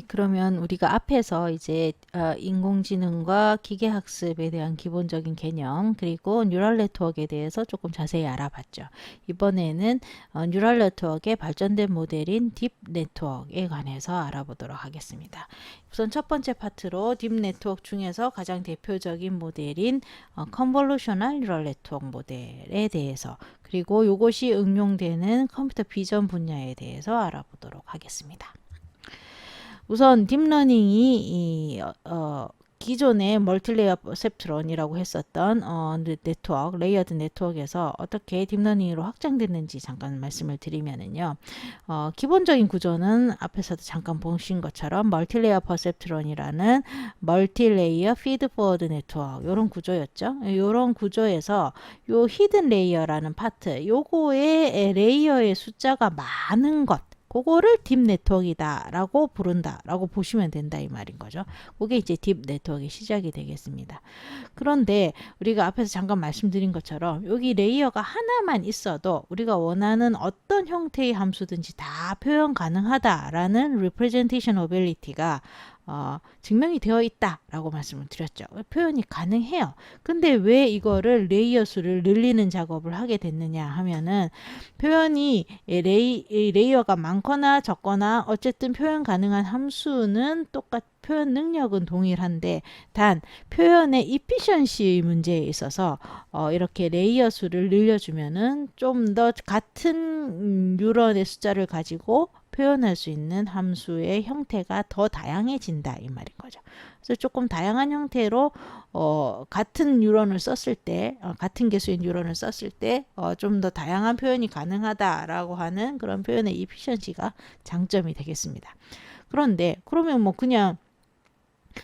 그러면 우리가 앞에서 이제 인공지능과 기계학습에 대한 기본적인 개념 그리고 뉴럴 네트워크에 대해서 조금 자세히 알아봤죠. 이번에는 뉴럴 네트워크의 발전된 모델인 딥 네트워크에 관해서 알아보도록 하겠습니다. 우선 첫 번째 파트로 딥 네트워크 중에서 가장 대표적인 모델인 컨볼루셔널 뉴럴 네트워크 모델에 대해서 그리고 이것이 응용되는 컴퓨터 비전 분야에 대해서 알아보도록 하겠습니다. 우선 딥러닝이 기존의 멀티레이어 퍼셉트론이라고 했었던 네트워크, 레이어드 네트워크에서 어떻게 딥러닝으로 확장됐는지 잠깐 말씀을 드리면은요. 기본적인 구조는 앞에서도 잠깐 보신 것처럼 멀티레이어 퍼셉트론이라는 멀티레이어 피드 포워드 네트워크 이런 구조였죠. 이런 구조에서 요 히든 레이어라는 파트, 요거의 레이어의 숫자가 많은 것 그거를 딥 네트워크이다 라고 부른다 라고 보시면 된다 이 말인 거죠. 그게 이제 딥 네트워크의 시작이 되겠습니다. 그런데 우리가 앞에서 잠깐 말씀드린 것처럼 여기 레이어가 하나만 있어도 우리가 원하는 어떤 형태의 함수든지 다 표현 가능하다라는 representation ability가 증명이 되어 있다라고 말씀을 드렸죠. 표현이 가능해요. 근데 왜 이거를 레이어 수를 늘리는 작업을 하게 됐느냐 하면은 표현이 레이어가 많거나 적거나 어쨌든 표현 가능한 함수는 표현 능력은 동일한데 단 표현의 이피션시 문제에 있어서 이렇게 레이어 수를 늘려주면은 좀 더 같은 뉴런의 숫자를 가지고 표현할 수 있는 함수의 형태가 더 다양해진다 이 말인 거죠. 그래서 조금 다양한 형태로 같은 뉴런을 썼을 때 같은 개수의 뉴런을 썼을 때 좀 더 다양한 표현이 가능하다라고 하는 그런 표현의 이피션시가 장점이 되겠습니다. 그런데 그러면 뭐 그냥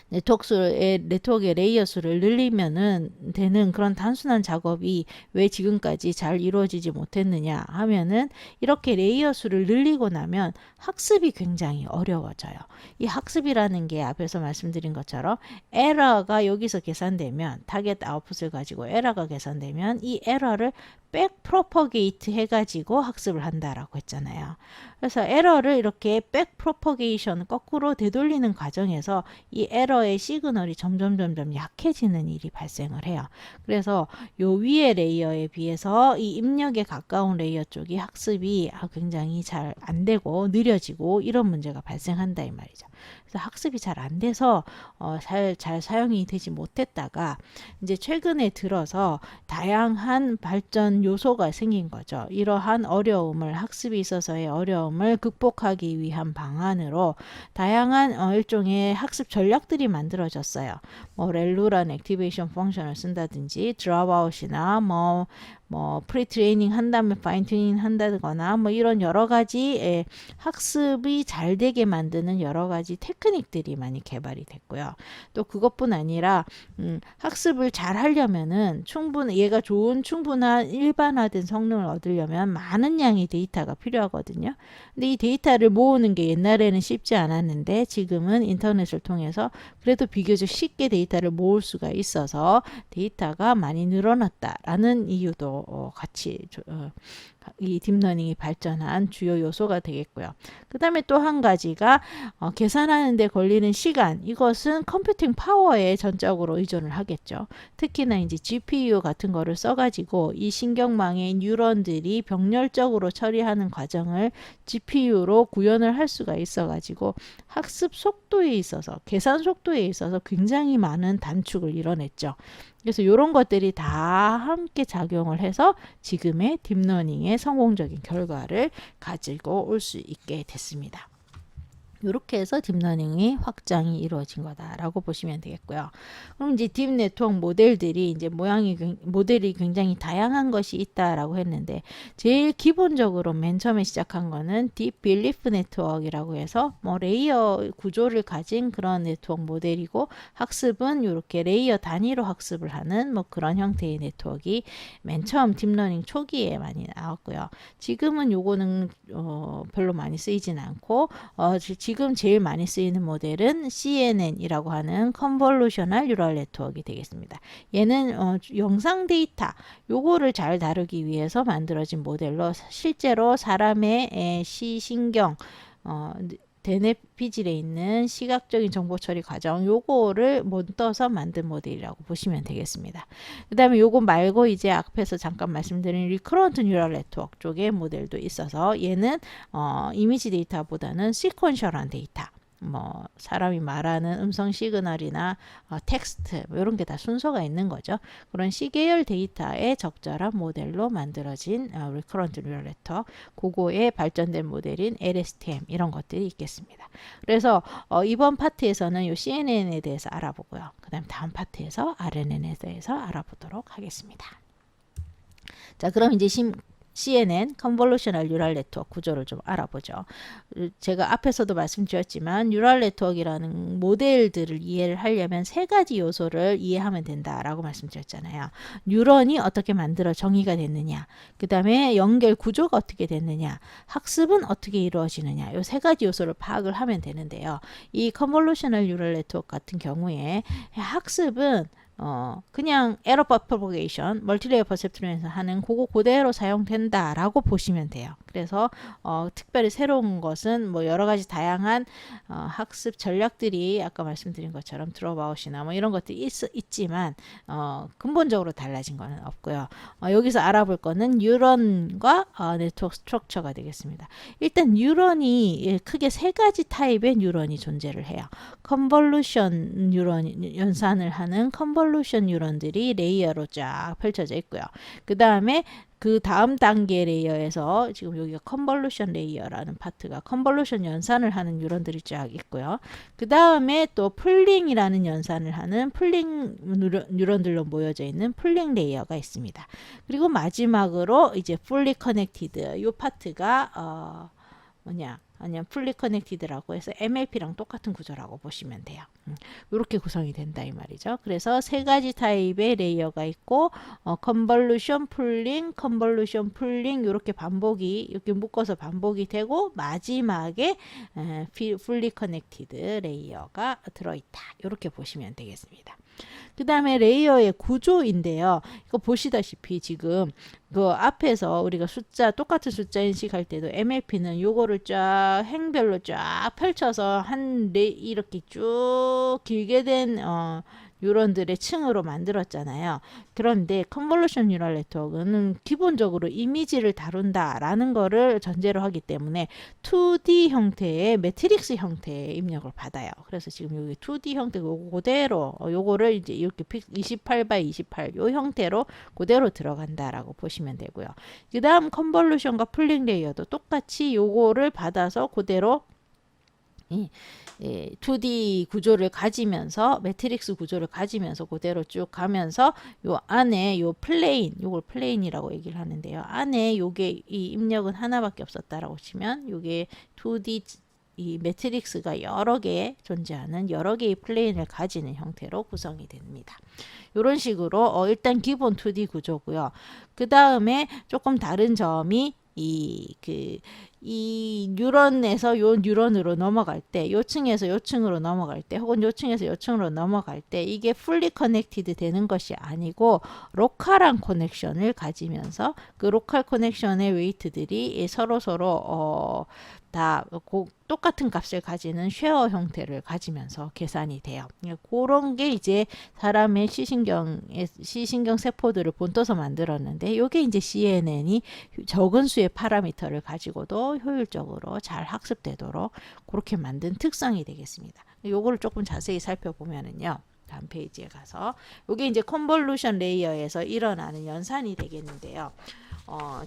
네트워크의 레이어 수를 늘리면은 되는 그런 단순한 작업이 왜 지금까지 잘 이루어지지 못했느냐 하면은 이렇게 레이어 수를 늘리고 나면 학습이 굉장히 어려워져요. 이 학습이라는 게 앞에서 말씀드린 것처럼 에러가 여기서 계산되면 타겟 아웃풋을 가지고 에러가 계산되면 이 에러를 백 프로퍼게이트 해가지고 학습을 한다라고 했잖아요. 그래서 에러를 이렇게 백 프로퍼게이션 거꾸로 되돌리는 과정에서 이 에러의 시그널이 점점 약해지는 일이 발생을 해요. 그래서 요 위의 레이어에 비해서 이 입력에 가까운 레이어 쪽이 학습이 굉장히 잘 안 되고 느려지고 이런 문제가 발생한다 이 말이죠. 그래서 학습이 잘 안 돼서 잘 사용이 되지 못했다가 이제 최근에 들어서 다양한 발전 요소가 생긴 거죠. 이러한 어려움을 학습이 있어서의 어려움을 극복하기 위한 방안으로 다양한 일종의 학습 전략들이 만들어졌어요. 뭐 렐루란 액티베이션 펑션을 쓴다든지 드롭아웃이나 뭐 프리트레이닝 한 다음에 파인 튜닝 한다거나 뭐 이런 여러 가지 학습이 잘 되게 만드는 여러 가지 테크닉들이 많이 개발이 됐고요. 또 그것뿐 아니라 학습을 잘 하려면은 얘가 좋은 충분한 일반화된 성능을 얻으려면 많은 양의 데이터가 필요하거든요. 근데 이 데이터를 모으는 게 옛날에는 쉽지 않았는데 지금은 인터넷을 통해서 그래도 비교적 쉽게 데이터를 모을 수가 있어서 데이터가 많이 늘어났다라는 이유도 같이 이 딥러닝이 발전한 주요 요소가 되겠고요. 그 다음에 또 한 가지가 계산하는 데 걸리는 시간, 이것은 컴퓨팅 파워에 전적으로 의존을 하겠죠. 특히나 이제 GPU 같은 거를 써가지고 이 신경망의 뉴런들이 병렬적으로 처리하는 과정을 GPU로 구현을 할 수가 있어가지고 학습 속도에 있어서 계산 속도에 있어서 굉장히 많은 단축을 이뤄냈죠. 그래서 이런 것들이 다 함께 작용을 해서 지금의 딥러닝의 성공적인 결과를 가지고 올 수 있게 됐습니다. 이렇게 해서 딥러닝이 확장이 이루어진 거다라고 보시면 되겠고요. 그럼 이제 딥 네트워크 모델들이 이제 모델이 굉장히 다양한 것이 있다라고 했는데 제일 기본적으로 맨 처음에 시작한 거는 딥 빌리프 네트워크라고 해서 뭐 레이어 구조를 가진 그런 네트워크 모델이고 학습은 이렇게 레이어 단위로 학습을 하는 뭐 그런 형태의 네트워크가 맨 처음 딥러닝 초기에 많이 나왔고요. 지금은 요거는 별로 많이 쓰이진 않고 지금 제일 많이 쓰이는 모델은 CNN이라고 하는 컨볼루셔널 뉴럴 네트워크가 되겠습니다. 얘는 영상 데이터 요거를 잘 다루기 위해서 만들어진 모델로 실제로 사람의 시신경 대뇌 피질에 있는 시각적인 정보 처리 과정 요거를 못 떠서 만든 모델이라고 보시면 되겠습니다. 그 다음에 요거 말고 이제 앞에서 잠깐 말씀드린 리커런트 뉴럴 네트워크 쪽의 모델도 있어서 얘는 이미지 데이터보다는 시퀀셜한 데이터, 뭐 사람이 말하는 음성 시그널이나 텍스트 뭐 이런 게 다 순서가 있는 거죠. 그런 시계열 데이터에 적절한 모델로 만들어진 리커런트 뉴럴 네트워크, 그거에 발전된 모델인 LSTM 이런 것들이 있겠습니다. 그래서 이번 파트에서는 이 CNN에 대해서 알아보고요. 그 다음 다음 파트에서 RNN에 대해서 알아보도록 하겠습니다. 자, 그럼 이제 CNN, Convolutional Neural Network 구조를 좀 알아보죠. 제가 앞에서도 말씀드렸지만 뉴럴 네트워크라는 모델들을 이해를 하려면 세 가지 요소를 이해하면 된다라고 말씀드렸잖아요. 뉴런이 어떻게 만들어 정의가 됐느냐, 그 다음에 연결 구조가 어떻게 됐느냐, 학습은 어떻게 이루어지느냐, 이 세 가지 요소를 파악을 하면 되는데요. 이 Convolutional Neural Network 같은 경우에 학습은 그냥 에러 프로퍼게이션, 멀티레이어 퍼셉트론에서 하는 그거 그대로 사용된다라고 보시면 돼요. 그래서 특별히 새로운 것은 뭐 여러 가지 다양한 학습 전략들이 아까 말씀드린 것처럼 드롭아웃이나 뭐 이런 것들이 있지만 근본적으로 달라진 거는 없고요. 여기서 알아볼 거는 뉴런과 네트워크 스트럭처가 되겠습니다. 일단 뉴런이 크게 세 가지 타입의 뉴런이 존재를 해요. 컨볼루션 뉴런 연산을 하는 컨볼루션 뉴런들이 레이어로 쫙 펼쳐져 있고요. 그 다음에 그 다음 단계 레이어에서 지금 여기가 컨볼루션 레이어라는 파트가 컨볼루션 연산을 하는 뉴런들이 쫙 있고요. 그 다음에 또 풀링이라는 연산을 하는 풀링 뉴런들로 모여져 있는 풀링 레이어가 있습니다. 그리고 마지막으로 이제 fully connected 이 파트가 아니면 fully connected라고 해서 MLP랑 똑같은 구조라고 보시면 돼요. 이렇게 구성이 된다 이 말이죠. 그래서 세 가지 타입의 레이어가 있고 컨볼루션 풀링 이렇게 반복이 이렇게 묶어서 반복이 되고 마지막에 fully connected 레이어가 들어있다. 이렇게 보시면 되겠습니다. 그 다음에 레이어의 구조인데요. 이거 보시다시피 지금 그 앞에서 우리가 똑같은 숫자 인식할 때도 MLP는 요거를 쫙 행별로 쫙 펼쳐서 이렇게 쭉 길게 된 뉴런들의 층으로 만들었잖아요. 그런데 컨볼루션 뉴럴 네트워크는 기본적으로 이미지를 다룬다라는 거를 전제로 하기 때문에 2D 형태의 매트릭스 형태의 입력을 받아요. 그래서 지금 여기 2D 형태 그대로 요거를 이제 이렇게 28x28 요 형태로 그대로 들어간다라고 보시면 되고요. 그 다음 컨볼루션과 풀링 레이어도 똑같이 요거를 받아서 그대로 2D 구조를 가지면서 매트릭스 구조를 가지면서 그대로 쭉 가면서 요 안에 요 플레인, 요걸 플레인이라고 얘기를 하는데요. 안에 요게 이 입력은 하나밖에 없었다라고 치면 요게 2D 이 매트릭스가 여러 개 존재하는 여러 개의 플레인을 가지는 형태로 구성이 됩니다. 이런 식으로 일단 기본 2D 구조고요. 그 다음에 조금 다른 점이 이 뉴런에서 요 뉴런으로 넘어갈 때, 요 층에서 요 층으로 넘어갈 때, 혹은 요 층에서 요 층으로 넘어갈 때 이게 fully connected 되는 것이 아니고 로컬한 커넥션을 가지면서 그 로컬 커넥션의 웨이트들이 서로 다 똑같은 값을 가지는 쉐어 형태를 가지면서 계산이 돼요. 그런 게 이제 사람의 시신경 세포들을 본떠서 만들었는데 이게 이제 CNN이 적은 수의 파라미터를 가지고도 효율적으로 잘 학습되도록 그렇게 만든 특성이 되겠습니다. 요거를 조금 자세히 살펴보면은요. 다음 페이지에 가서 이게 이제 컨볼루션 레이어에서 일어나는 연산이 되겠는데요.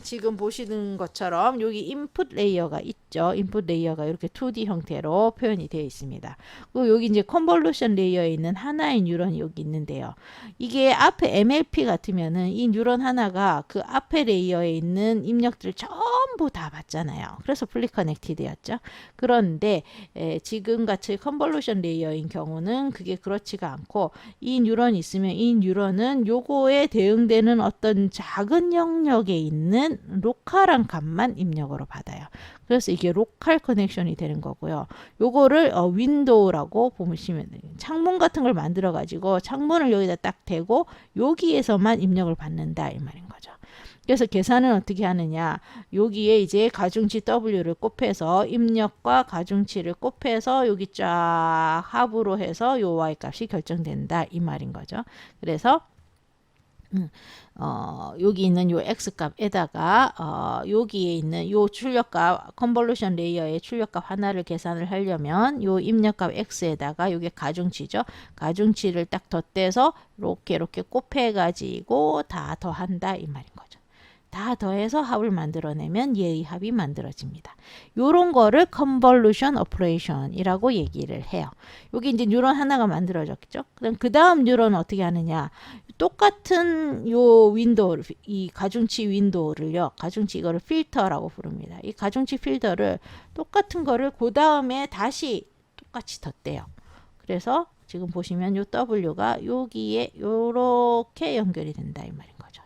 지금 보시는 것처럼 여기 인풋 레이어가 있죠. 인풋 레이어가 이렇게 2D 형태로 표현이 되어 있습니다. 그리고 여기 이제 컨볼루션 레이어에 있는 하나의 뉴런이 여기 있는데요. 이게 앞에 MLP 같으면은 이 뉴런 하나가 그 앞에 레이어에 있는 입력들을 전부 다 봤잖아요. 그래서 풀리 커넥티드였죠. 그런데 지금 같이 컨볼루션 레이어인 경우는 그게 그렇지가 않고 이 뉴런이 있으면 이 뉴런은 요거에 대응되는 어떤 작은 영역에 있는 로컬한 값만 입력으로 받아요. 그래서 이게 로컬 커넥션이 되는 거고요. 요거를 윈도우라고 보시면 돼요. 창문 같은 걸 만들어 가지고 창문을 여기다 딱 대고 여기에서만 입력을 받는다 이 말인 거죠. 그래서 계산은 어떻게 하느냐. 여기에 이제 가중치 W를 곱해서 입력과 가중치를 곱해서 여기 쫙 합으로 해서 요 Y 값이 결정된다. 이 말인 거죠. 그래서 여기 있는 요 X 값에다가 여기에 있는 요 출력값 컨볼루션 레이어의 출력값 하나를 계산을 하려면 요 입력값 X에다가 요게 가중치죠. 가중치를 딱 덧대서 이렇게 곱해 가지고 다 더한다 이 말인 거죠. 다 더해서 합을 만들어내면 얘의 합이 만들어집니다. 요런 거를 컨볼루션 오퍼레이션이라고 얘기를 해요. 여기 이제 뉴런 하나가 만들어졌죠. 그 다음 뉴런은 어떻게 하느냐. 똑같은 요 윈도우, 이 가중치 윈도우를요. 가중치 이거를 필터라고 부릅니다. 이 가중치 필터를 똑같은 거를 그 다음에 다시 똑같이 덧대요. 그래서 지금 보시면 요 W가 여기에 요렇게 연결이 된다 이 말인 거죠.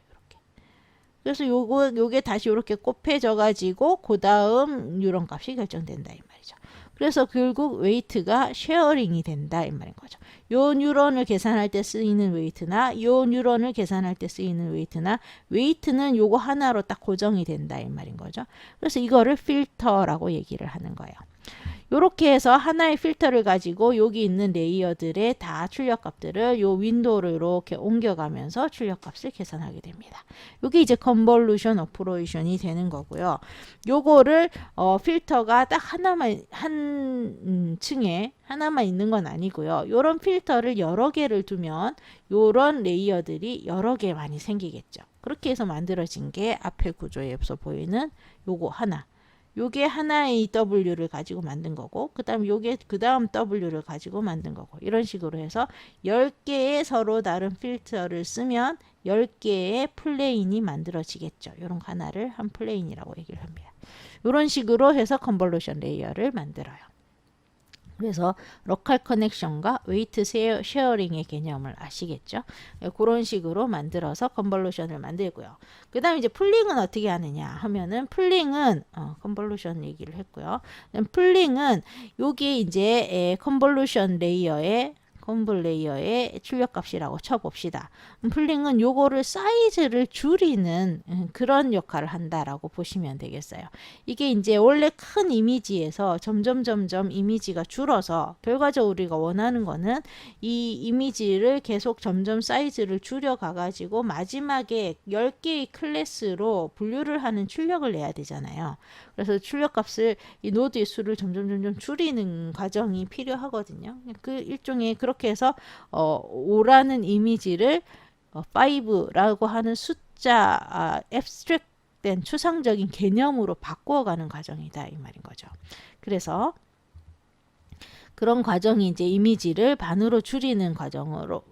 그래서 요게 다시 이렇게 곱해져 가지고 그 다음 뉴런 값이 결정된다 이 말이죠. 그래서 결국 웨이트가 쉐어링이 된다 이 말인 거죠. 요 뉴런을 계산할 때 쓰이는 웨이트나 요 뉴런을 계산할 때 쓰이는 웨이트는 요거 하나로 딱 고정이 된다 이 말인 거죠. 그래서 이거를 필터라고 얘기를 하는 거예요. 요렇게 해서 하나의 필터를 가지고 여기 있는 레이어들의 다 출력값들을 요 윈도우로 이렇게 옮겨가면서 출력값을 계산하게 됩니다. 요게 이제 컨볼루션 오퍼레이션이 되는 거고요. 요거를 필터가 딱 하나만 한 층에 하나만 있는 건 아니고요. 요런 필터를 여러 개를 두면 요런 레이어들이 여러 개 많이 생기겠죠. 그렇게 해서 만들어진 게 앞에 구조에서 보이는 요거 하나. 요게 하나의 W를 가지고 만든 거고 그다음 요게 그다음 W를 가지고 만든 거고 이런 식으로 해서 10개의 서로 다른 필터를 쓰면 10개의 플레인이 만들어지겠죠. 요런 하나를 한 플레인이라고 얘기를 합니다. 요런 식으로 해서 컨볼루션 레이어를 만들어요. 그래서 로컬 커넥션과 웨이트 쉐어링의 개념을 아시겠죠? 그런 식으로 만들어서 컨볼루션을 만들고요. 그 다음에 이제 풀링은 어떻게 하느냐 하면은 풀링은 컨볼루션 얘기를 했고요. 풀링은 여기 이제 컨볼루션 레이어의 컨볼 레이어의 출력값이라고 쳐봅시다. 풀링은 요거를 사이즈를 줄이는 그런 역할을 한다라고 보시면 되겠어요. 이게 이제 원래 큰 이미지에서 점점 이미지가 줄어서 결과적으로 우리가 원하는 거는 이 이미지를 계속 점점 사이즈를 줄여 가가지고 마지막에 10개의 클래스로 분류를 하는 출력을 내야 되잖아요. 그래서 출력값을 이 노드의 수를 점점 줄이는 과정이 필요하거든요. 그 일종의 그렇게 해서 5라는 이미지를 5라고 하는 숫자 abstract된 추상적인 개념으로 바꾸어가는 과정이다 이 말인 거죠. 그래서 그런 과정이 이제 이미지를 반으로 줄이는 과정으로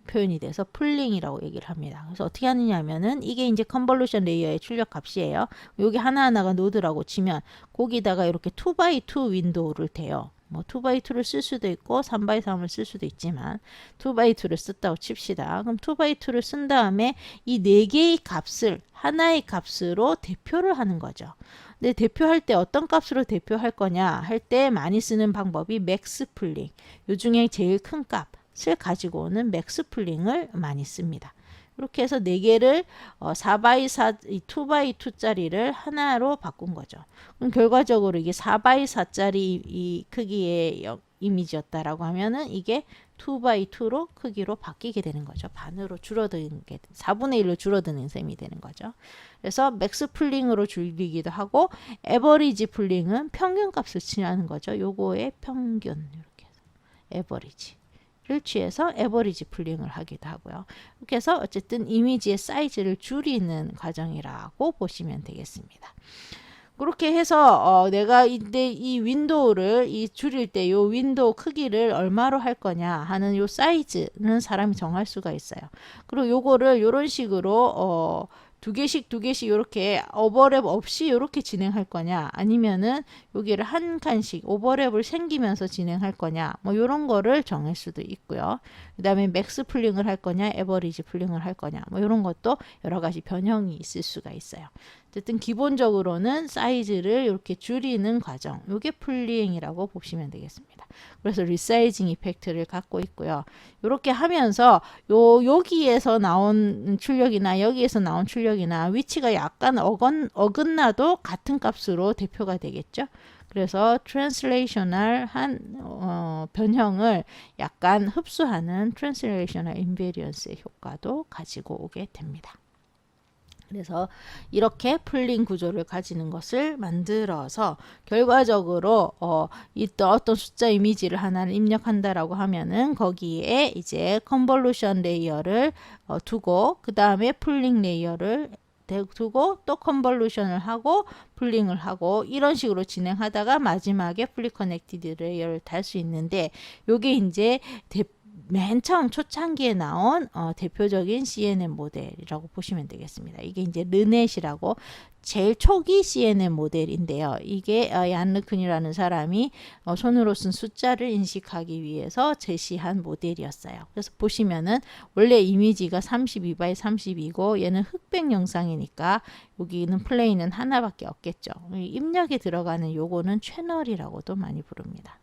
표현이 돼서 풀링이라고 얘기를 합니다. 그래서 어떻게 하느냐 하면은 이게 이제 컨볼루션 레이어의 출력 값이에요. 여기 하나하나가 노드라고 치면 거기다가 이렇게 2x2 윈도우를 대요. 뭐 2x2를 쓸 수도 있고 3x3을 쓸 수도 있지만 2x2를 썼다고 칩시다. 그럼 2x2를 쓴 다음에 이 4개의 값을 하나의 값으로 대표를 하는 거죠. 근데 대표할 때 어떤 값으로 대표할 거냐 할 때 많이 쓰는 방법이 맥스 풀링. 요 중에 제일 큰 값을 가지고 오는 맥스 풀링을 많이 씁니다. 이렇게 해서 4개를 4x4, 2x2짜리를 하나로 바꾼 거죠. 그럼 결과적으로 이게 4x4짜리 이 크기의 이미지였다라고 하면은 이게 2x2로 크기로 바뀌게 되는 거죠. 반으로 줄어드는 게 4분의 1로 줄어드는 셈이 되는 거죠. 그래서 맥스 풀링으로 줄이기도 하고 에버리지 풀링은 평균 값을 취하는 거죠. 요거의 평균 이렇게 해서 에버리지를 취해서 에버리지 풀링을 하기도 하고요. 이렇게 해서 어쨌든 이미지의 사이즈를 줄이는 과정이라고 보시면 되겠습니다. 그렇게 해서 내가 이 윈도우를 줄일 때 이 윈도우 크기를 얼마로 할 거냐 하는 요 사이즈는 사람이 정할 수가 있어요. 그리고 요거를 이런 식으로 두 개씩 이렇게 오버랩 없이 이렇게 진행할 거냐 아니면은 여기를 한 칸씩 오버랩을 생기면서 진행할 거냐 뭐 이런 거를 정할 수도 있고요. 그 다음에 맥스 풀링을 할 거냐 에버리지 풀링을 할 거냐 뭐 이런 것도 여러 가지 변형이 있을 수가 있어요. 어쨌든 기본적으로는 사이즈를 이렇게 줄이는 과정, 이게 풀링이라고 보시면 되겠습니다. 그래서 리사이징 이펙트를 갖고 있고요. 이렇게 하면서 여기에서 나온 출력이나 여기에서 나온 출력이나 위치가 약간 어긋나도 같은 값으로 대표가 되겠죠. 그래서 트랜슬레이셔널한 변형을 약간 흡수하는 트랜슬레이셔널 인베리언스의 효과도 가지고 오게 됩니다. 그래서 이렇게 풀링 구조를 가지는 것을 만들어서 결과적으로 어떤 숫자 이미지를 하나를 입력한다라고 하면은 거기에 이제 컨볼루션 레이어를 두고 그 다음에 풀링 레이어를 두고 또 컨볼루션을 하고 풀링을 하고 이런 식으로 진행하다가 마지막에 풀리 커넥티드 레이어를 달 수 있는데 요게 이제 맨 처음 초창기에 나온 대표적인 CNN 모델이라고 보시면 되겠습니다. 이게 이제 르넷이라고 제일 초기 CNN 모델인데요. 이게 얀 르큰이라는 사람이 손으로 쓴 숫자를 인식하기 위해서 제시한 모델이었어요. 그래서 보시면은 원래 이미지가 32x 32고 얘는 흑백 영상이니까 여기는 플레이는 하나밖에 없겠죠. 입력에 들어가는 요거는 채널이라고도 많이 부릅니다.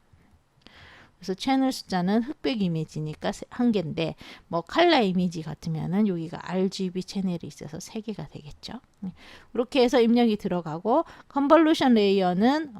그래서 채널 숫자는 흑백 이미지니까 한 개인데 뭐 칼라 이미지 같으면은 여기가 RGB 채널이 있어서 3개가 되겠죠. 이렇게 해서 입력이 들어가고 컨볼루션 레이어는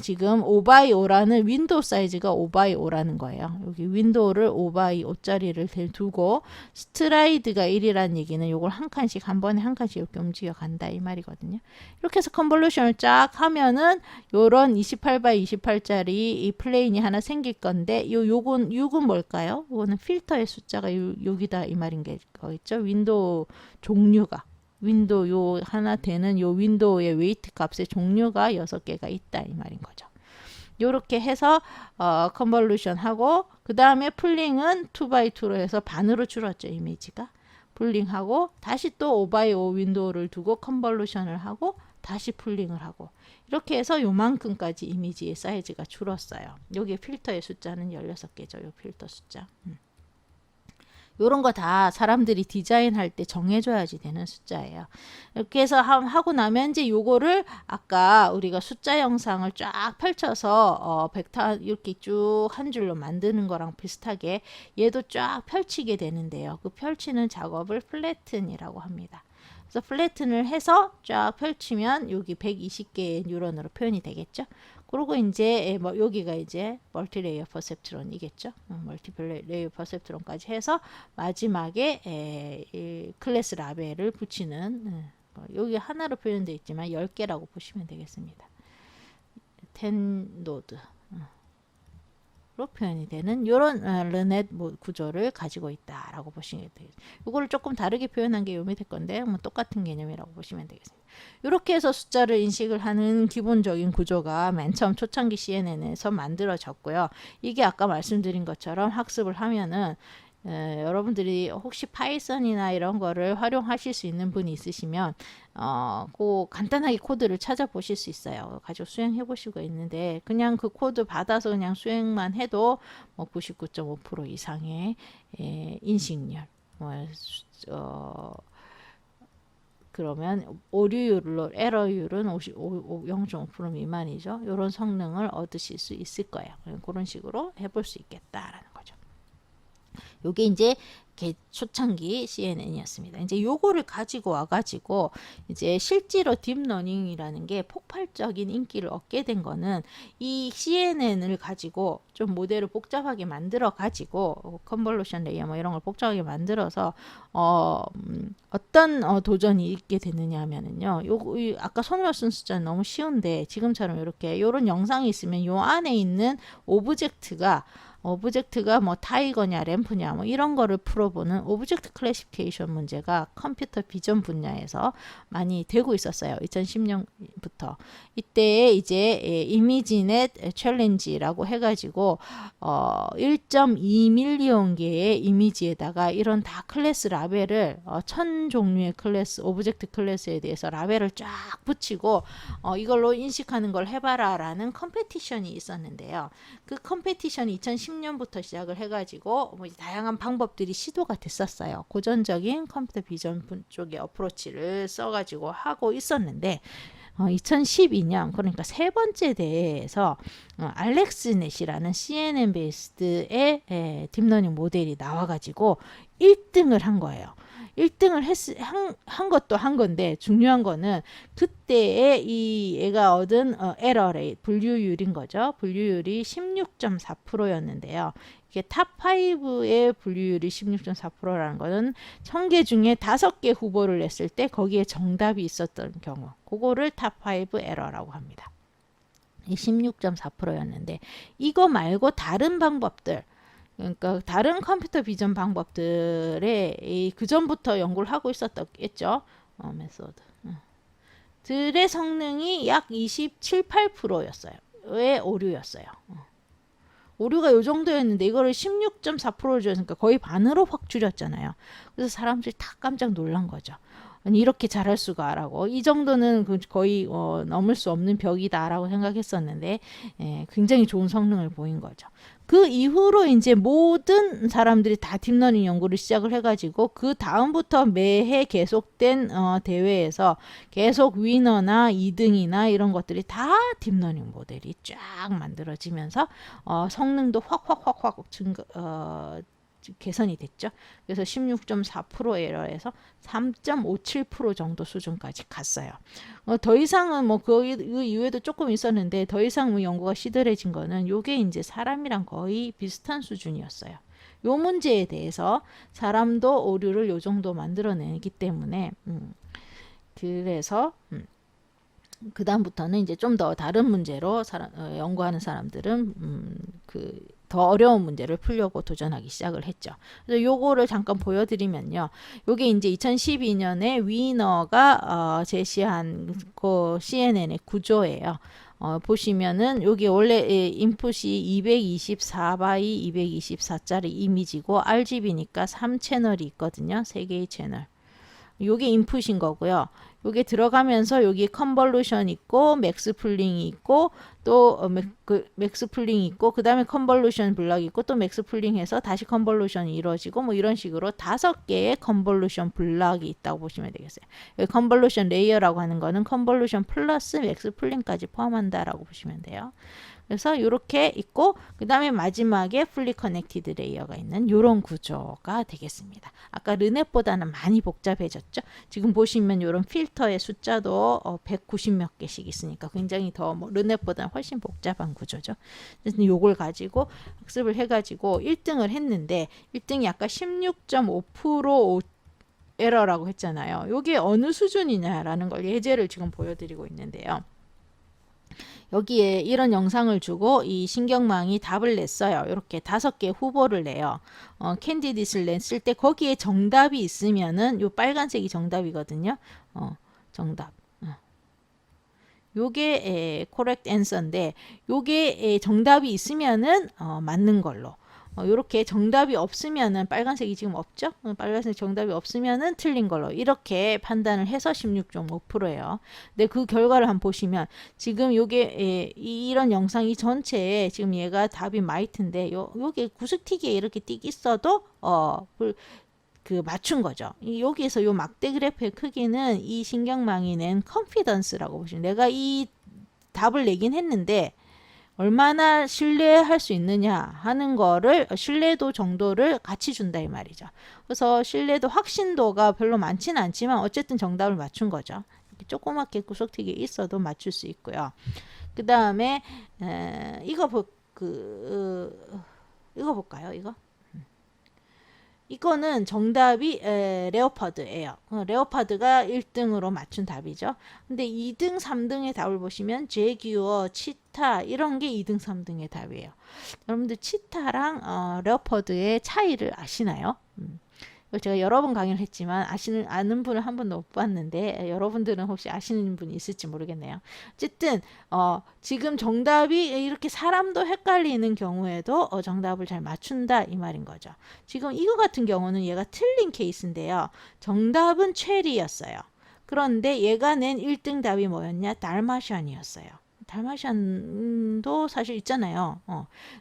지금 5x5라는 윈도우 사이즈가 5x5라는 거예요. 여기 윈도우를 5x5짜리를 두고 스트라이드가 1이라는 얘기는 이걸 한 칸씩 한 번에 한 칸씩 이렇게 움직여 간다 이 말이거든요. 이렇게 해서 컨볼루션을 쫙 하면은 요런 28x28짜리 이 플레인이 하나 생길 건데 요건 6은 뭘까요? 요거는 필터의 숫자가 여기다 이 말인 게 있죠. 윈도우 종류가 윈도우 요 하나 되는 요 윈도우의 웨이트 값의 종류가 6개가 있다 이 말인 거죠. 요렇게 해서 컨볼루션 하고 그 다음에 풀링은 2x2로 해서 반으로 줄었죠 이미지가. 풀링하고 다시 또 5x5 윈도우를 두고 컨볼루션을 하고 다시 풀링을 하고 이렇게 해서 요만큼까지 이미지의 사이즈가 줄었어요. 여기 필터의 숫자는 16개죠. 요 필터 숫자. 요런 거 다 사람들이 디자인할 때 정해줘야지 되는 숫자예요. 이렇게 해서 하고 나면 이제 요거를 아까 우리가 숫자 영상을 쫙 펼쳐서 벡터 이렇게 쭉 한 줄로 만드는 거랑 비슷하게 얘도 쫙 펼치게 되는데요. 그 펼치는 작업을 플래튼이라고 합니다. 그래서 플래튼을 해서 쫙 펼치면 여기 120개의 뉴런으로 표현이 되겠죠. 그리고 이제 뭐 여기가 이제 멀티레이어 퍼셉트론이겠죠. 멀티레이어 퍼셉트론까지 해서 마지막에 이 클래스 라벨을 붙이는 여기 하나로 표현되어 있지만 10개라고 보시면 되겠습니다. 10 노드 로 표현이 되는 이런 르넷 구조를 가지고 있다라고 보시면 되겠습니다. 이거를 조금 다르게 표현한 게 요 밑에 건데 뭐 똑같은 개념이라고 보시면 되겠습니다. 이렇게 해서 숫자를 인식을 하는 기본적인 구조가 맨 처음 초창기 CNN에서 만들어졌고요. 이게 아까 말씀드린 것처럼 학습을 하면은 여러분들이 혹시 파이썬이나 이런 거를 활용하실 수 있는 분이 있으시면 그 간단하게 코드를 찾아보실 수 있어요. 가지고 수행해 보시고 있는데 그냥 그 코드 받아서 그냥 수행만 해도 뭐 99.5% 이상의 인식률 그러면 오류율로 에러율은 0.5% 미만이죠. 이런 성능을 얻으실 수 있을 거예요. 그런 식으로 해볼 수 있겠다라는 거죠. 요게 이제 초창기 CNN이었습니다. 이제 요거를 가지고 와가지고 이제 실제로 딥러닝이라는 게 폭발적인 인기를 얻게 된 거는 이 CNN을 가지고 좀 모델을 복잡하게 만들어 가지고 컨볼루션 레이어 뭐 이런 걸 복잡하게 만들어서 어떤 도전이 있게 됐느냐 하면은요. 아까 손으로 쓴 숫자는 너무 쉬운데 지금처럼 이렇게 요런 영상이 있으면 요 안에 있는 오브젝트가 뭐 타이거냐 램프냐 뭐 이런 거를 풀어보는 오브젝트 클래시피케이션 문제가 컴퓨터 비전 분야에서 많이 되고 있었어요. 2010년부터 이때 이제 이미지넷 챌린지라고 해가지고 1.2밀리언 개의 이미지에다가 이런 다 클래스 라벨을 1000 종류의 클래스 오브젝트 클래스에 대해서 라벨을 쫙 붙이고 이걸로 인식하는 걸 해봐라 라는 컴페티션이 있었는데요. 그 컴페티션이 2010년부터 시작을 해가지고 뭐 다양한 방법들이 시도가 됐었어요. 고전적인 컴퓨터 비전 쪽의 어프로치를 써가지고 하고 있었는데 2012년 그러니까 세 번째 대회에서 알렉스넷이라는 CNN 베이스드의 딥러닝 모델이 나와가지고 1등을 한 거예요. 1등을 한 것도 한 건데 중요한 거는 그때의 이 얘가 얻은 에러 레이트, 분류율인 거죠. 분류율이 16.4%였는데요. 이게 탑5의 분류율이 16.4%라는 거는 1000개 중에 5개 후보를 냈을 때 거기에 정답이 있었던 경우, 그거를 탑5 에러라고 합니다. 이 16.4%였는데 이거 말고 다른 방법들, 그러니까 다른 컴퓨터 비전 방법들에 그 전부터 연구를 하고 있었겠죠. 메소드 들의 성능이 약 27, 8%였어요. 왜 오류였어요. 오류가 요 정도였는데 이거를 16.4%를 줬으니까 거의 반으로 확 줄였잖아요. 그래서 사람들이 다 깜짝 놀란 거죠. 아니 이렇게 잘할 수가 라고. 이 정도는 거의 넘을 수 없는 벽이다 라고 생각했었는데 굉장히 좋은 성능을 보인 거죠. 그 이후로 이제 모든 사람들이 다 딥러닝 연구를 시작을 해가지고 그 다음부터 매해 계속된 대회에서 계속 위너나 2등이나 이런 것들이 다 딥러닝 모델이 쫙 만들어지면서 성능도 확 개선이 됐죠. 그래서 16.4% 에러에서 3.57% 정도 수준까지 갔어요. 더 이상은 뭐 그 이후에도 조금 있었는데 더 이상 뭐 연구가 시들해진 거는 요게 이제 사람이랑 거의 비슷한 수준이었어요. 요 문제에 대해서 사람도 오류를 요 정도 만들어내기 때문에 그래서 그 다음부터는 이제 좀 더 다른 문제로 연구하는 사람들은 더 어려운 문제를 풀려고 도전하기 시작을 했죠. 그래서 요거를 잠깐 보여드리면요. 요게 이제 2012년에 위너가 제시한 그 CNN의 구조예요. 보시면은 여기 원래 인풋이 224바이 224짜리 이미지고 RGB니까 3채널이 있거든요. 3개의 채널. 요게 인풋인 거고요. 요게 들어가면서 여기 컨볼루션 있고 맥스 풀링이 있고 또 맥스 풀링이 있고 그 다음에 컨볼루션 블럭이 있고 또 맥스 풀링해서 다시 컨볼루션이 이루어지고 뭐 이런 식으로 5개의 컨볼루션 블럭이 있다고 보시면 되겠어요. 여기 컨볼루션 레이어라고 하는 거는 컨볼루션 플러스 맥스 풀링까지 포함한다라고 보시면 돼요. 그래서 이렇게 있고 그 다음에 마지막에 풀리 커넥티드 레이어가 있는 이런 구조가 되겠습니다. 아까 르넷보다는 많이 복잡해졌죠. 지금 보시면 이런 필터의 숫자도 190 몇 개씩 있으니까 굉장히 더 르넷보다는 훨씬 복잡한 구조죠. 그래서 이걸 가지고 학습을 해가지고 1등을 했는데 1등이 아까 16.5% 에러라고 했잖아요. 이게 어느 수준이냐라는 걸 예제를 지금 보여드리고 있는데요. 여기에 이런 영상을 주고 이 신경망이 답을 냈어요. 이렇게 5개 후보를 내요. 캔디딧을 냈을 때 거기에 정답이 있으면은 요 빨간색이 정답이거든요. 정답. 요게 correct answer인데 요게 정답이 있으면은 맞는 걸로. 이렇게 정답이 없으면은 빨간색이 지금 없죠? 빨간색 정답이 없으면은 틀린 걸로 이렇게 판단을 해서 16.5%예요. 근데 그 결과를 한번 보시면 지금 요게 이런 영상 이 전체에 지금 얘가 답이 마이트인데 요게 구스티기에 이렇게 띡 있어도 맞춘 거죠. 여기에서 요 막대 그래프의 크기는 이 신경망이 낸 컨피던스라고 보시면 내가 이 답을 내긴 했는데 얼마나 신뢰할 수 있느냐 하는 거를 신뢰도 정도를 같이 준다 이 말이죠. 그래서 신뢰도 확신도가 별로 많지는 않지만 어쨌든 정답을 맞춘 거죠. 이렇게 조그맣게 구석튀기에 있어도 맞출 수 있고요. 그 다음에 이거 볼까요? 이거는 정답이 레오파드예요. 레오파드가 1등으로 맞춘 답이죠. 근데 2등, 3등의 답을 보시면 제규어, 치타 이런 게 2등, 3등의 답이에요. 여러분들 치타랑 레오파드의 차이를 아시나요? 제가 여러 번 강의를 했지만 아는 분을 한 번도 못 봤는데 여러분들은 혹시 아시는 분이 있을지 모르겠네요. 어쨌든 지금 정답이 이렇게 사람도 헷갈리는 경우에도 정답을 잘 맞춘다 이 말인 거죠. 지금 이거 같은 경우는 얘가 틀린 케이스인데요. 정답은 체리였어요. 그런데 얘가 낸 1등 답이 뭐였냐? 달마시안이었어요. 달마시안도 사실 있잖아요.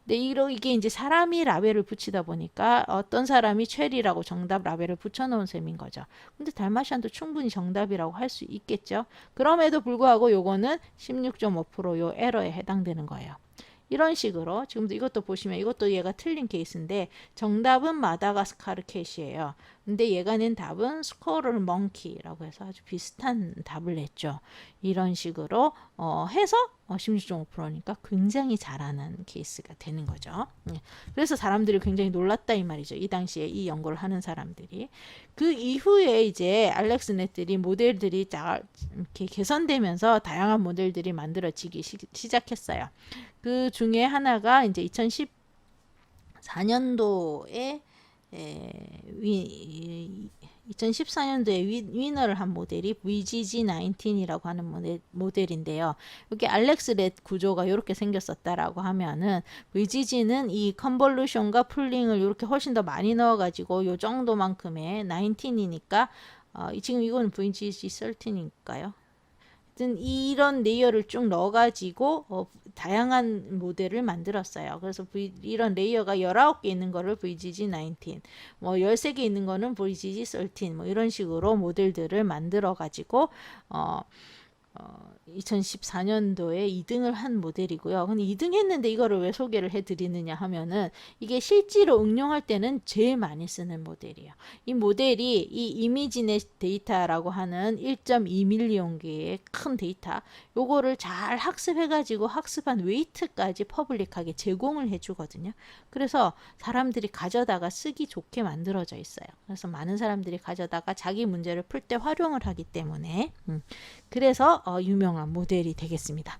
근데 이게 이제 사람이 라벨을 붙이다 보니까 어떤 사람이 체리라고 정답 라벨을 붙여놓은 셈인 거죠. 근데 달마시안도 충분히 정답이라고 할 수 있겠죠. 그럼에도 불구하고 요거는 16.5%요 에러에 해당되는 거예요. 이런 식으로 지금도 이것도 보시면 이것도 얘가 틀린 케이스인데 정답은 마다가스카르 캣이에요. 근데 얘가 낸 답은 스코럴 멍키라고 해서 아주 비슷한 답을 냈죠. 이런 식으로 해서 16.5%니까 굉장히 잘하는 케이스가 되는 거죠. 그래서 사람들이 굉장히 놀랐다 이 말이죠. 이 당시에 이 연구를 하는 사람들이. 그 이후에 이제 알렉스 넷들이 모델들이 이렇게 개선되면서 다양한 모델들이 만들어지기 시작했어요. 그 중에 하나가 이제 2014년도에 2014년도에 위너를 한 모델이 VGG19이라고 하는 모델인데요. 여기 알렉스 렛 구조가 이렇게 생겼었다라고 하면은 VGG는 이 컨볼루션과 풀링을 이렇게 훨씬 더 많이 넣어가지고 요 정도만큼의 19이니까 지금 이건 VGG13인가요? 이런 레이어를 쭉 넣어가지고 다양한 모델을 만들었어요. 그래서 이런 레이어가 19개 있는 거를 VGG19, 뭐 13개 있는 거는 VGG13, 뭐 이런 식으로 모델들을 만들어가지고 2014년도에 2등을 한 모델이고요. 근데 2등 했는데 이거를 왜 소개를 해드리느냐 하면은 이게 실제로 응용할 때는 제일 많이 쓰는 모델이에요. 이 모델이 이 이미지넷 데이터라고 하는 1.2밀리언 개의 큰 데이터 요거를 잘 학습해가지고 학습한 웨이트까지 퍼블릭하게 제공을 해주거든요. 그래서 사람들이 가져다가 쓰기 좋게 만들어져 있어요. 그래서 많은 사람들이 가져다가 자기 문제를 풀 때 활용을 하기 때문에 그래서 유명한 모델이 되겠습니다.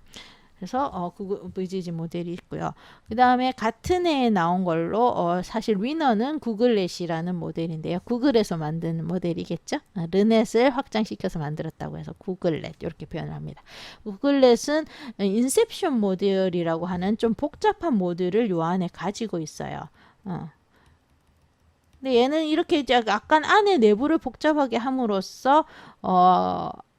그래서 VGG 모델이 있고요. 그 다음에 같은 해에 나온 걸로 사실 위너는 구글렛이라는 모델인데요. 구글에서 만든 모델이겠죠. 르넷을 확장시켜서 만들었다고 해서 구글렛 이렇게 표현을 합니다. 구글렛은 인셉션 모델이라고 하는 좀 복잡한 모델을 요 안에 가지고 있어요. 근데 얘는 이렇게 약간 안에 내부를 복잡하게 함으로써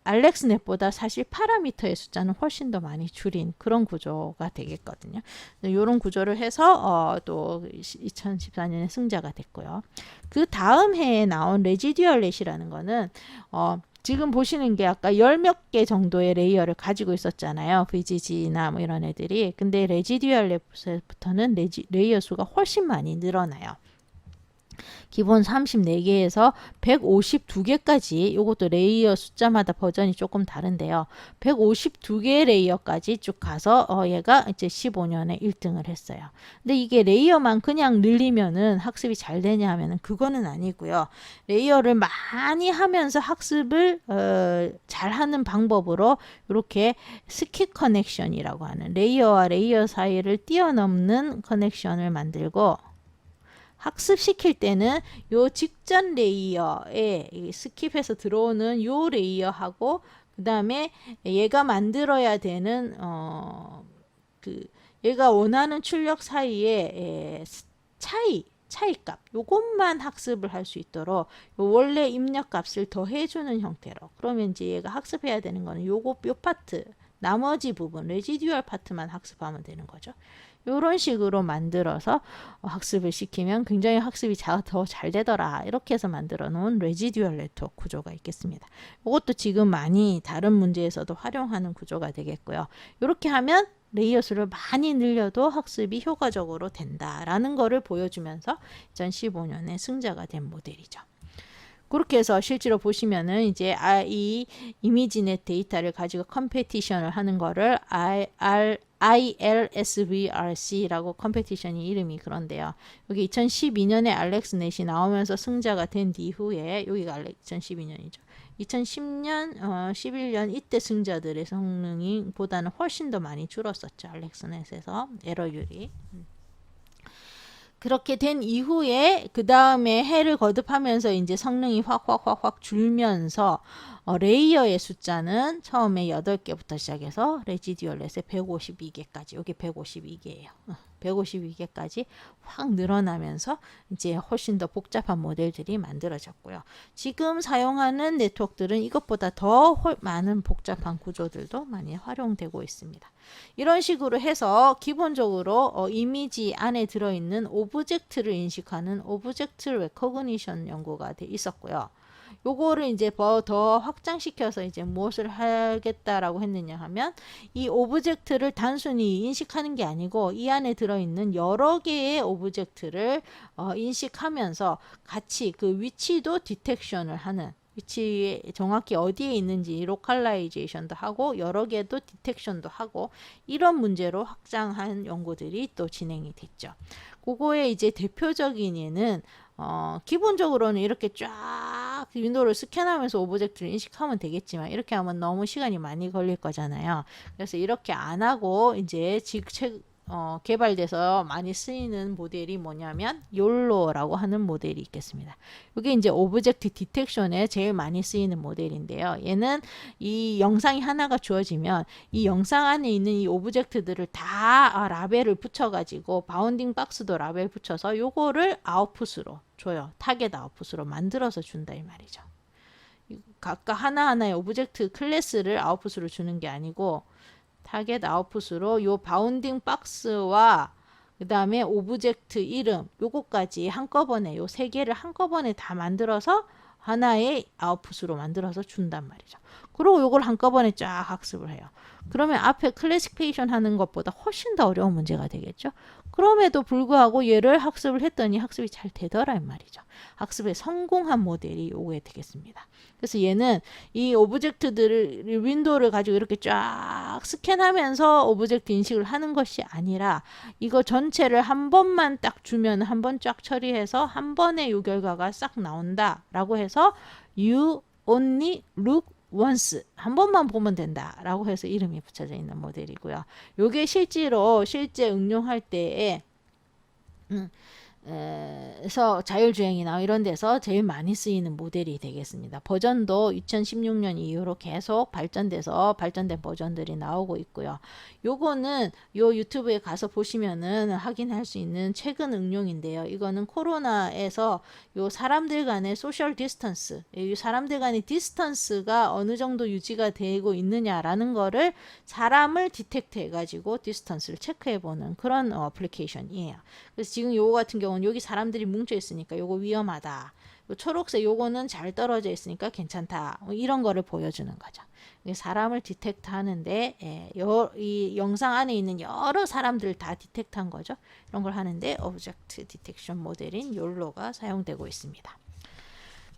알렉스넷보다 사실 파라미터의 숫자는 훨씬 더 많이 줄인 그런 구조가 되겠거든요. 이런 구조를 해서 또 2014년에 승자가 됐고요. 그 다음 해에 나온 레지듀얼렛이라는 거는 지금 보시는 게 아까 10몇 개 정도의 레이어를 가지고 있었잖아요. VGG나 뭐 이런 애들이. 근데 레지듀얼렛부터는 레이어 수가 훨씬 많이 늘어나요. 기본 34개에서 152개까지 이것도 레이어 숫자마다 버전이 조금 다른데요. 152개 레이어까지 쭉 가서 얘가 이제 15년에 1등을 했어요. 근데 이게 레이어만 그냥 늘리면은 학습이 잘 되냐 하면은 그거는 아니고요. 레이어를 많이 하면서 학습을 잘 하는 방법으로 이렇게 스킵 커넥션이라고 하는 레이어와 레이어 사이를 뛰어넘는 커넥션을 만들고 학습시킬 때는 요 직전 레이어에 스킵해서 들어오는 요 레이어하고 그 다음에 얘가 만들어야 되는 얘가 원하는 출력 사이에 차이값 요것만 학습을 할 수 있도록 요 원래 입력값을 더해주는 형태로 그러면 이제 얘가 학습해야 되는 거는 요 파트 나머지 부분 레지듀얼 파트만 학습하면 되는 거죠. 이런 식으로 만들어서 학습을 시키면 굉장히 학습이 더 잘 되더라. 이렇게 해서 만들어 놓은 레지듀얼 네트워크 구조가 있겠습니다. 이것도 지금 많이 다른 문제에서도 활용하는 구조가 되겠고요. 이렇게 하면 레이어 수를 많이 늘려도 학습이 효과적으로 된다라는 거를 보여주면서 2015년에 승자가 된 모델이죠. 그렇게 해서 실제로 보시면은 이제 이 이미지넷 데이터를 가지고 컴페티션을 하는 거를 ILSVRC라고 컴페티션이 이름이 그런데요. 여기 2012년에 알렉스넷이 나오면서 승자가 된 이후에 여기가 2012년이죠. 2010년, 11년 이때 승자들의 성능이 보다는 훨씬 더 많이 줄었었죠. 알렉스넷에서 에러율이. 그렇게 된 이후에 그 다음에 해를 거듭하면서 이제 성능이 확 줄면서 레이어의 숫자는 처음에 8개부터 시작해서 레지듀얼렛에 152개까지, 여기 152개예요. 152개까지 확 늘어나면서 이제 훨씬 더 복잡한 모델들이 만들어졌고요. 지금 사용하는 네트워크들은 이것보다 더 많은 복잡한 구조들도 많이 활용되고 있습니다. 이런 식으로 해서 기본적으로 이미지 안에 들어있는 오브젝트를 인식하는 오브젝트 레코그니션 연구가 돼 있었고요. 요거를 이제 더 확장시켜서 이제 무엇을 하겠다라고 했느냐 하면 이 오브젝트를 단순히 인식하는 게 아니고 이 안에 들어있는 여러 개의 오브젝트를 인식하면서 같이 그 위치도 디텍션을 하는, 위치에 정확히 어디에 있는지 로컬라이제이션도 하고 여러 개도 디텍션도 하고 이런 문제로 확장한 연구들이 또 진행이 됐죠. 그거의 이제 대표적인 예는 기본적으로는 이렇게 쫙 윈도우를 스캔하면서 오브젝트를 인식하면 되겠지만 이렇게 하면 너무 시간이 많이 걸릴 거잖아요. 그래서 이렇게 안 하고 이제 개발돼서 많이 쓰이는 모델이 뭐냐면 YOLO라고 하는 모델이 있겠습니다. 이게 이제 오브젝트 디텍션에 제일 많이 쓰이는 모델인데요. 얘는 이 영상이 하나가 주어지면 이 영상 안에 있는 이 오브젝트들을 다 라벨을 붙여가지고 바운딩 박스도 라벨 붙여서 요거를 아웃풋으로 줘요. 타겟 아웃풋으로 만들어서 준다 이 말이죠. 각각 하나하나의 오브젝트 클래스를 아웃풋으로 주는 게 아니고 타겟 아웃풋으로 요 바운딩 박스와 그 다음에 오브젝트 이름 요거까지 한꺼번에 요 세 개를 한꺼번에 다 만들어서 하나의 아웃풋으로 만들어서 준단 말이죠. 그리고 요걸 한꺼번에 쫙 학습을 해요. 그러면 앞에 클래시피케이션 하는 것보다 훨씬 더 어려운 문제가 되겠죠. 그럼에도 불구하고 얘를 학습을 했더니 학습이 잘 되더라 이 말이죠. 학습에 성공한 모델이 요게 되겠습니다. 그래서 얘는 이 오브젝트들을 윈도우를 가지고 이렇게 쫙 스캔하면서 오브젝트 인식을 하는 것이 아니라 이거 전체를 한 번만 딱 주면 한 번 쫙 처리해서 한 번에 요 결과가 싹 나온다 라고 해서 You only look once 한 번만 보면 된다 라고 해서 이름이 붙여져 있는 모델이고요. 요게 실제 응용할 때에 그래서 자율주행이나 이런 데서 제일 많이 쓰이는 모델이 되겠습니다. 버전도 2016년 이후로 계속 발전된 버전들이 나오고 있고요. 요거는 요 유튜브에 가서 보시면은 확인할 수 있는 최근 응용인데요. 이거는 코로나에서 요 사람들 간의 소셜 디스턴스, 이 사람들 간의 디스턴스가 어느 정도 유지가 되고 있느냐라는 거를 사람을 디텍트 해가지고 디스턴스를 체크해보는 그런 어플리케이션이에요. 그래서 지금 요거 같은 경우는 여기 사람들이 뭉쳐 있으니까 요거 위험하다. 요 초록색 요거는 잘 떨어져 있으니까 괜찮다. 뭐 이런 거를 보여주는 거죠. 사람을 디텍트 하는데 이 영상 안에 있는 여러 사람들을 다 디텍트 한 거죠. 이런 걸 하는데 오브젝트 디텍션 모델인 YOLO가 사용되고 있습니다.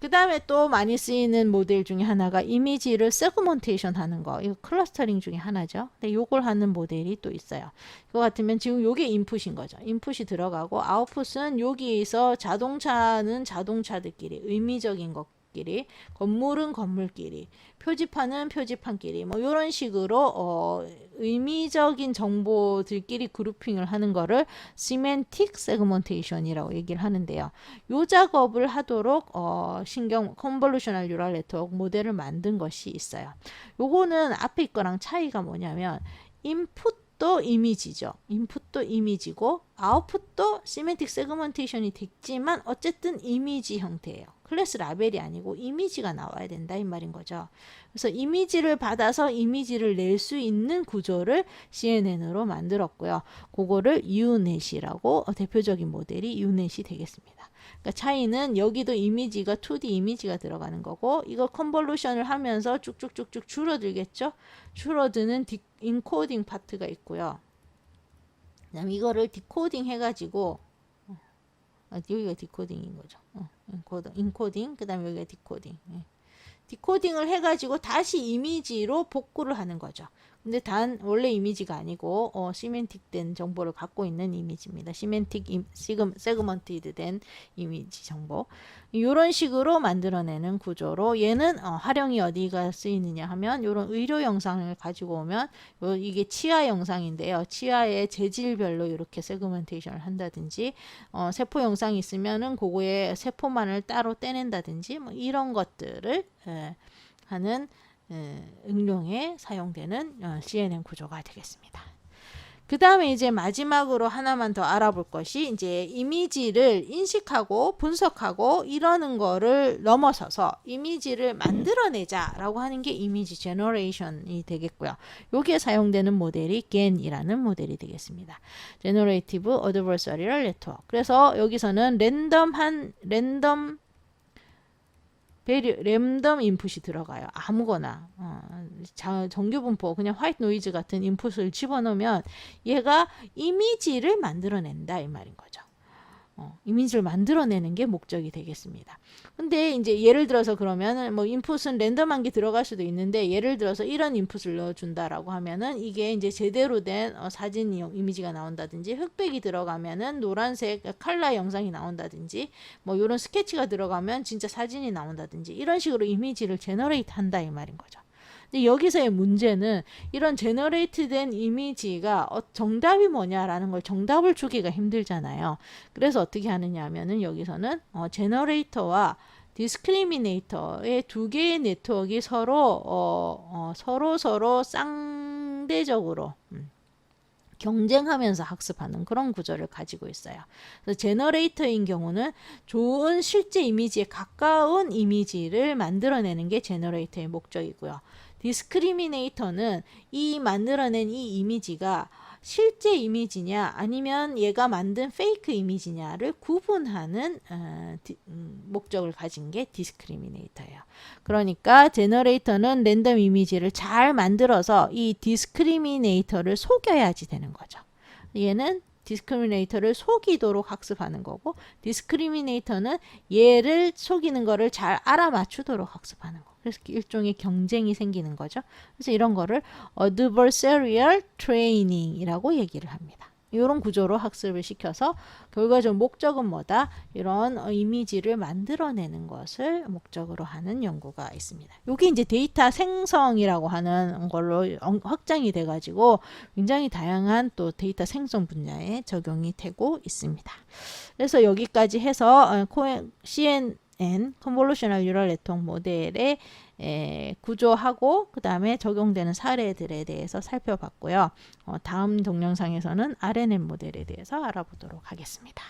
그 다음에 또 많이 쓰이는 모델 중에 하나가 이미지를 세그먼테이션 하는 거. 이거 클러스터링 중에 하나죠. 근데 요걸 하는 모델이 또 있어요. 그거 같으면 지금 요게 인풋인 거죠. 인풋이 들어가고 아웃풋은 여기에서 자동차는 자동차들끼리 의미적인 것끼리 건물은 건물끼리 표지판은 표지판끼리 뭐 이런 식으로 의미적인 정보들끼리 그룹핑을 하는 거를 시멘틱 세그먼테이션이라고 얘기를 하는데요. 요 작업을 하도록 컨볼루셔널 뉴럴 네트워크 모델을 만든 것이 있어요. 요거는 앞에 거랑 차이가 뭐냐면 인풋도 이미지죠. 인풋도 이미지고 아웃풋도 시멘틱 세그먼테이션이 됐지만 어쨌든 이미지 형태예요. 클래스 라벨이 아니고 이미지가 나와야 된다 이 말인 거죠. 그래서 이미지를 받아서 이미지를 낼 수 있는 구조를 CNN으로 만들었고요. 그거를 UNet이라고 대표적인 모델이 UNet이 되겠습니다. 그러니까 차이는 여기도 이미지가 2D 이미지가 들어가는 거고 이거 컨볼루션을 하면서 쭉쭉쭉쭉 줄어들겠죠. 줄어드는 인코딩 파트가 있고요. 그다음에 이거를 디코딩 해가지고 여기가 디코딩인 거죠. 인코딩 그 다음에 여기가 디코딩. 디코딩을 해가지고 다시 이미지로 복구를 하는 거죠. 근데 단 원래 이미지가 아니고 시멘틱된 정보를 갖고 있는 이미지입니다. 시멘틱 세그먼티드 된 이미지 정보. 이런 식으로 만들어내는 구조로 얘는 활용이 어디가 쓰이느냐 하면 이런 의료 영상을 가지고 오면 이게 치아 영상인데요. 치아의 재질별로 이렇게 세그멘테이션을 한다든지 세포 영상이 있으면은 그거에 세포만을 따로 떼낸다든지 뭐 이런 것들을 하는 응용에 사용되는 CNN 구조가 되겠습니다. 그 다음에 이제 마지막으로 하나만 더 알아볼 것이 이제 이미지를 인식하고 분석하고 이러는 거를 넘어서서 이미지를 만들어내자라고 하는 게 이미지 제너레이션이 되겠고요. 여기에 사용되는 모델이 GAN이라는 모델이 되겠습니다. Generative Adversarial Network. 그래서 여기서는 랜덤 인풋이 들어가요. 아무거나 정규분포 그냥 화이트 노이즈 같은 인풋을 집어넣으면 얘가 이미지를 만들어낸다 이 말인 거죠. 이미지를 만들어내는 게 목적이 되겠습니다. 근데 이제 예를 들어서 그러면은 뭐 인풋은 랜덤한 게 들어갈 수도 있는데 예를 들어서 이런 인풋을 넣어준다라고 하면은 이게 이제 제대로 된 사진 이미지가 나온다든지 흑백이 들어가면은 노란색 컬러 영상이 나온다든지 뭐 이런 스케치가 들어가면 진짜 사진이 나온다든지 이런 식으로 이미지를 제너레이트 한다 이 말인 거죠. 근데 여기서의 문제는 이런 제너레이트된 이미지가 정답이 뭐냐라는 걸 정답을 주기가 힘들잖아요. 그래서 어떻게 하느냐 하면은 여기서는 제너레이터와 디스크리미네이터의 두 개의 네트워크가 서로 쌍대적으로 경쟁하면서 학습하는 그런 구조를 가지고 있어요. 그래서 제너레이터인 경우는 좋은 실제 이미지에 가까운 이미지를 만들어내는 게 제너레이터의 목적이고요. 디스크리미네이터는 이 만들어낸 이 이미지가 실제 이미지냐 아니면 얘가 만든 페이크 이미지냐를 구분하는 목적을 가진 게 디스크리미네이터예요. 그러니까 제너레이터는 랜덤 이미지를 잘 만들어서 이 디스크리미네이터를 속여야지 되는 거죠. 얘는 디스크리미네이터를 속이도록 학습하는 거고 디스크리미네이터는 얘를 속이는 거를 잘 알아맞추도록 학습하는 거. 그래서 일종의 경쟁이 생기는 거죠. 그래서 이런 거를 adversarial training이라고 얘기를 합니다. 이런 구조로 학습을 시켜서 결과적 목적은 뭐다? 이런 이미지를 만들어내는 것을 목적으로 하는 연구가 있습니다. 여기 이제 데이터 생성이라고 하는 걸로 확장이 돼가지고 굉장히 다양한 또 데이터 생성 분야에 적용이 되고 있습니다. 그래서 여기까지 해서 CNN Convolutional Neural Network 모델의 구조하고 그 다음에 적용되는 사례들에 대해서 살펴봤고요. 다음 동영상에서는 RNN 모델에 대해서 알아보도록 하겠습니다.